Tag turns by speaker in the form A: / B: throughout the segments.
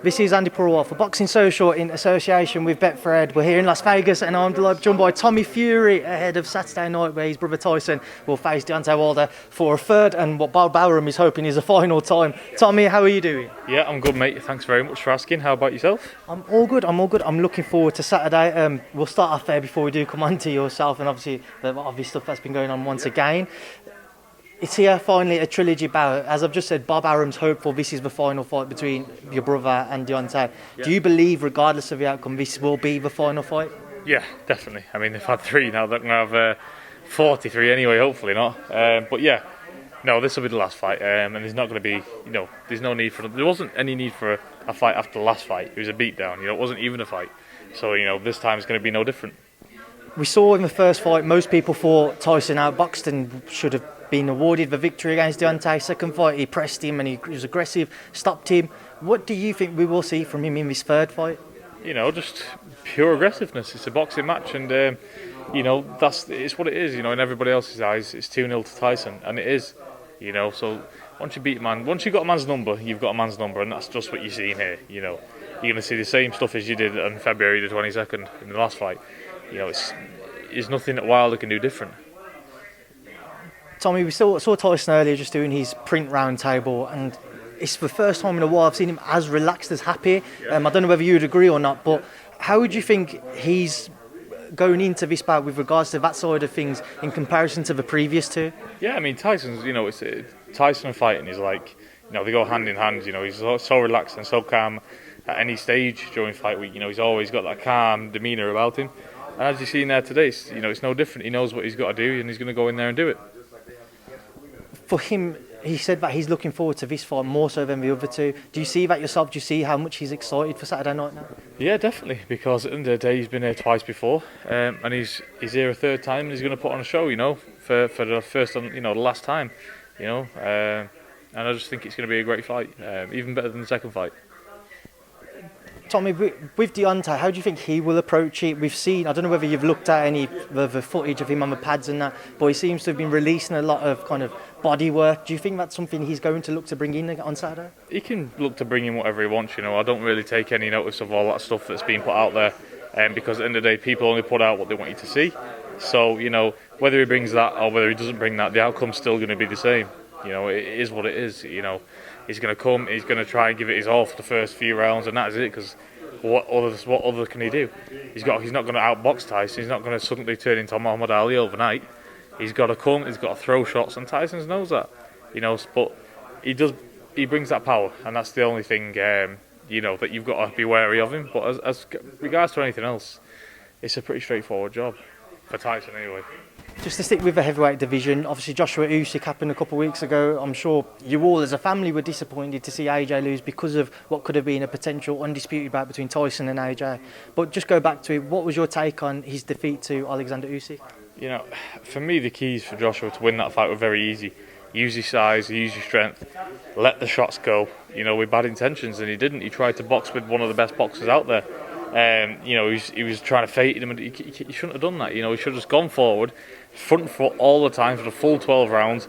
A: This is Andi Purewal for Boxing Social in association with Betfred. We're here in Las Vegas and I'm joined by Tommy Fury ahead of Saturday night where his brother Tyson will face Deontay Wilder for a third and what Bob Barham is hoping is a final time. Tommy, how are you doing?
B: Yeah, I'm good, mate. Thanks very much for asking. How about yourself?
A: I'm all good. I'm looking forward to Saturday. We'll start off there before we do come on to yourself and obviously the obvious stuff that's been going on once again. It's here finally a trilogy bout. As I've just said, Bob Arum's hopeful this is the final fight between your brother and Deontay. Yeah. Do you believe, regardless of the outcome, this will be the final fight?
B: Yeah, definitely. I mean, they've had 3 now. They're going to have 43 anyway, hopefully not. But yeah, no, this will be the last fight. And there's not going to be, there's no need for... There wasn't any need for a fight after the last fight. It was a beatdown, it wasn't even a fight. So, this time it's going to be no different.
A: We saw in the first fight, most people thought Tyson outboxed and should have been awarded the victory against Deontay. Second fight, he pressed him and he was aggressive, stopped him. What do you think we will see from him in this third fight?
B: Just pure aggressiveness. It's a boxing match and, it's what it is, in everybody else's eyes. It's 2-0 to Tyson, and it is, so once you beat a man, once you've got a man's number, you've got a man's number, and that's just what you're seeing here, You're going to see the same stuff as you did on February the 22nd in the last fight. It's nothing that Wilder can do different.
A: Tommy, we saw Tyson earlier just doing his print round table, and it's the first time in a while I've seen him as relaxed, as happy. I don't know whether you would agree or not, but how would you think he's going into this bout with regards to that side of things in comparison to the previous two?
B: Yeah, I mean, Tyson's, Tyson and fighting is like, they go hand in hand. He's so relaxed and so calm at any stage during fight week. He's always got that calm demeanour about him. And as you've seen there today, it's no different. He knows what he's got to do, and he's going to go in there and do it.
A: For him, he said that he's looking forward to this fight more so than the other two. Do you see that yourself? Do you see how much he's excited for Saturday night now?
B: Yeah, definitely, because at the end of the day, he's been here twice before, and he's here a third time, and he's going to put on a show, for the first, the last time, and I just think it's going to be a great fight, even better than the second fight.
A: Tommy, with Deontay, how do you think he will approach it? We've seen, I don't know whether you've looked at any of the footage of him on the pads and that, but he seems to have been releasing a lot of kind of body work. Do you think that's something he's going to look to bring in on Saturday?
B: He can look to bring in whatever he wants, I don't really take any notice of all that stuff that's being put out there, because at the end of the day, people only put out what they want you to see. So, whether he brings that or whether he doesn't bring that, the outcome's still going to be the same. It is what it is, He's going to come, he's going to try and give it his all for the first few rounds, and that is it, because what other can he do? He's not going to outbox Tyson, he's not going to suddenly turn into Muhammad Ali overnight. He's got to come, he's got to throw shots, and Tyson knows that, but he brings that power, and that's the only thing, that you've got to be wary of him. But as regards to anything else, it's a pretty straightforward job, for Tyson anyway.
A: Just to stick with the heavyweight division, obviously Joshua Usyk happened a couple of weeks ago. I'm sure you all as a family were disappointed to see AJ lose because of what could have been a potential undisputed bout between Tyson and AJ. But just go back to it, what was your take on his defeat to Alexander Usyk?
B: For me the keys for Joshua to win that fight were very easy. Use his size, use your strength, let the shots go, with bad intentions, and he didn't. He tried to box with one of the best boxers out there. He was trying to fake him, and he shouldn't have done that. He should have just gone forward, front foot all the time for the full 12 rounds,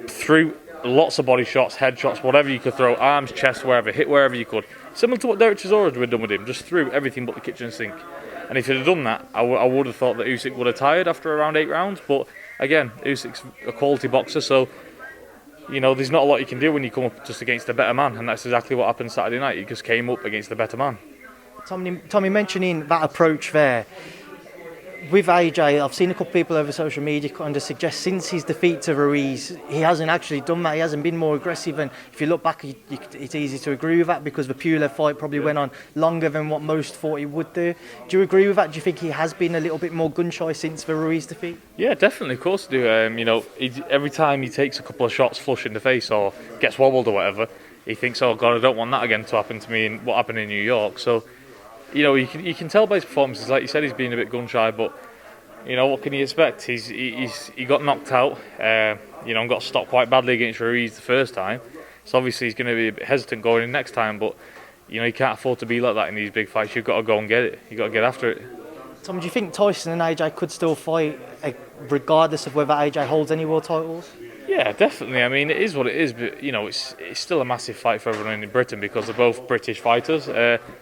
B: threw lots of body shots, head shots, whatever you could throw, arms, chest, wherever, hit wherever you could. Similar to what Derek Chisora had done with him, just threw everything but the kitchen sink. And if he'd have done that, I would have thought that Usyk would have tired after around 8 rounds. But again, Usyk's a quality boxer, so there's not a lot you can do when you come up just against a better man, and that's exactly what happened Saturday night. He just came up against the better man.
A: Tommy, mentioning that approach there, with AJ, I've seen a couple of people over social media kind of suggest since his defeat to Ruiz, he hasn't actually done that. He hasn't been more aggressive, and if you look back, it's easy to agree with that because the Purewal fight probably went on longer than what most thought he would do. Do you agree with that? Do you think he has been a little bit more gun-shy since the Ruiz defeat?
B: Yeah, definitely, of course I do. Every time he takes a couple of shots flush in the face or gets wobbled or whatever, he thinks, oh God, I don't want that again to happen to me in what happened in New York. So, you can tell by his performances, like you said, he's been a bit gun shy, but what can you expect? He got knocked out, and got stopped quite badly against Ruiz the first time. So obviously he's going to be a bit hesitant going in next time, but you can't afford to be like that in these big fights. You've got to go and get it. You've got to get after it.
A: Tom, do you think Tyson and AJ could still fight regardless of whether AJ holds any world titles?
B: Yeah, definitely. I mean, it is what it is, but it's still a massive fight for everyone in Britain because they're both British fighters.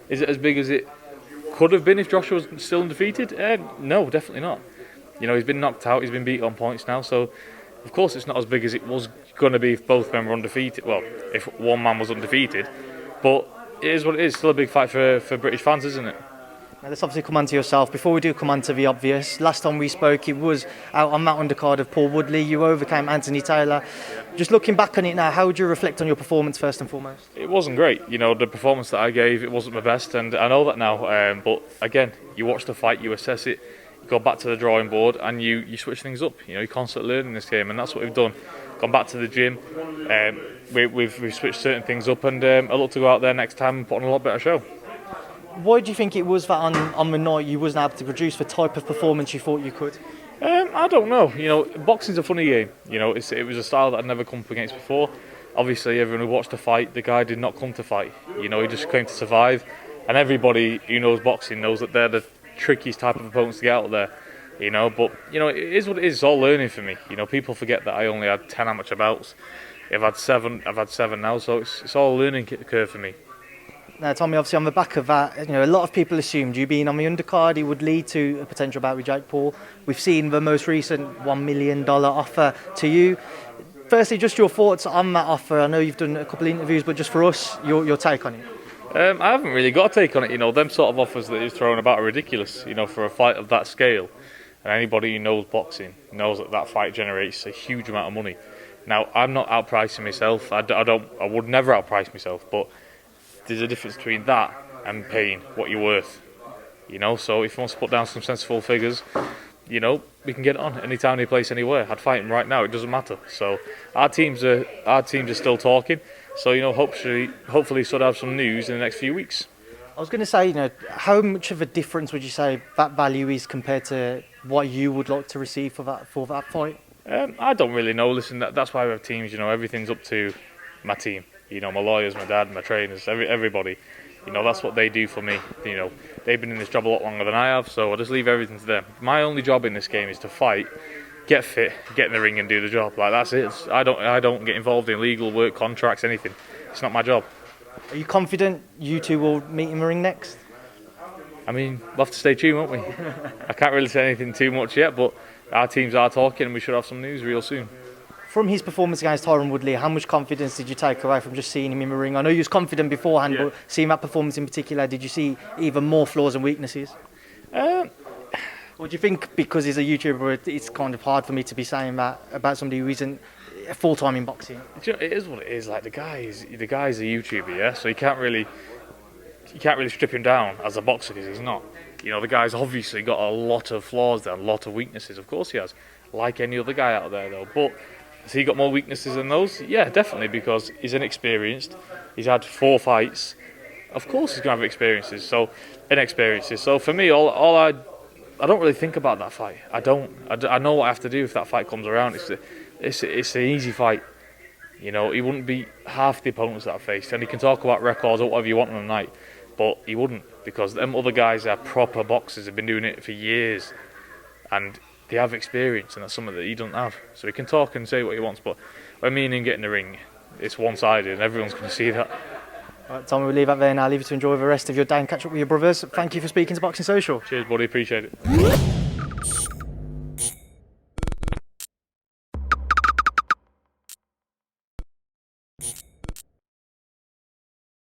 B: Is it as big as it could have been if Joshua was still undefeated? No, definitely not. He's been knocked out, he's been beat on points now, so of course it's not as big as it was going to be if both men were undefeated. Well, if one man was undefeated, but it is what it is. Still a big fight for British fans, isn't it?
A: Now, let's obviously come on to yourself. Before we do come on to the obvious, last time we spoke, it was out on that undercard of Paul Woodley. You overcame Anthony Taylor. Just looking back on it now, how would you reflect on your performance first and foremost?
B: It wasn't great. The performance that I gave, it wasn't my best, and I know that now. But again, you watch the fight, you assess it, you go back to the drawing board, and you switch things up. You're constantly learning this game, and that's what we've done. Gone back to the gym. We've switched certain things up, and I look to go out there next time and put on a lot better show.
A: Why do you think it was that on the night you wasn't able to produce the type of performance you thought you could?
B: I don't know. Boxing's a funny game. It was a style that I'd never come up against before. Obviously, everyone who watched the fight, the guy did not come to fight. He just came to survive. And everybody who knows boxing knows that they're the trickiest type of opponents to get out there. But it is what it is. It's all learning for me. People forget that I only had 10 amateur bouts. I've had seven now, so it's all a learning curve for me.
A: Now, Tommy, obviously on the back of that, a lot of people assumed you being on the undercard, it would lead to a potential bout with Jake Paul. We've seen the most recent $1 million offer to you. Firstly, just your thoughts on that offer. I know you've done a couple of interviews, but just for us, your take on it.
B: I haven't really got a take on it. Them sort of offers that you're throwing about are ridiculous, for a fight of that scale. And anybody who knows boxing knows that fight generates a huge amount of money. Now, I'm not outpricing myself. I would never outprice myself, but there's a difference between that and paying what you're worth. So if you want to put down some sensible figures, we can get it on anytime, any place, anywhere. I'd fight him right now. It doesn't matter. So our teams are still talking. So hopefully sort of have some news in the next few weeks.
A: I was going to say, how much of a difference would you say that value is compared to what you would like to receive for that fight?
B: I don't really know. Listen, that's why we have teams. Everything's up to my team. My lawyers, my dad, my trainers, everybody. That's what they do for me. They've been in this job a lot longer than I have, so I just leave everything to them. My only job in this game is to fight, get fit, get in the ring and do the job. That's it. I don't get involved in legal work, contracts, anything. It's not my job.
A: Are you confident you two will meet in the ring next?
B: I mean, we'll have to stay tuned, won't we? I can't really say anything too much yet, but our teams are talking and we should have some news real soon.
A: From his performance against Tyron Woodley, how much confidence did you take away from just seeing him in the ring? I know you was confident beforehand, but seeing that performance in particular, did you see even more flaws and weaknesses? Or do you think because he's a YouTuber, it's kind of hard for me to be saying that about somebody who isn't full-time in boxing?
B: It is what it is. The guy's a YouTuber, yeah. So you can't really strip him down as a boxer because he's not. The guy's obviously got a lot of flaws there, a lot of weaknesses. Of course he has, like any other guy out there, though. But has he got more weaknesses than those? Yeah, definitely, because he's inexperienced. He's had 4 fights. Of course he's going to have inexperiences. So for me, I don't really think about that fight. I know what I have to do if that fight comes around. It's an easy fight. He wouldn't beat half the opponents that I faced. And he can talk about records or whatever you want on the night, but he wouldn't, because them other guys are proper boxers, have been doing it for years. And they have experience, and that's something that he doesn't have. So he can talk and say what he wants, but when me and him get in the ring, it's one-sided, and everyone's going to see that.
A: All right, Tommy, we'll leave that there now. Leave you to enjoy the rest of your day and catch up with your brothers. Thank you for speaking to Boxing Social.
B: Cheers, buddy. Appreciate it.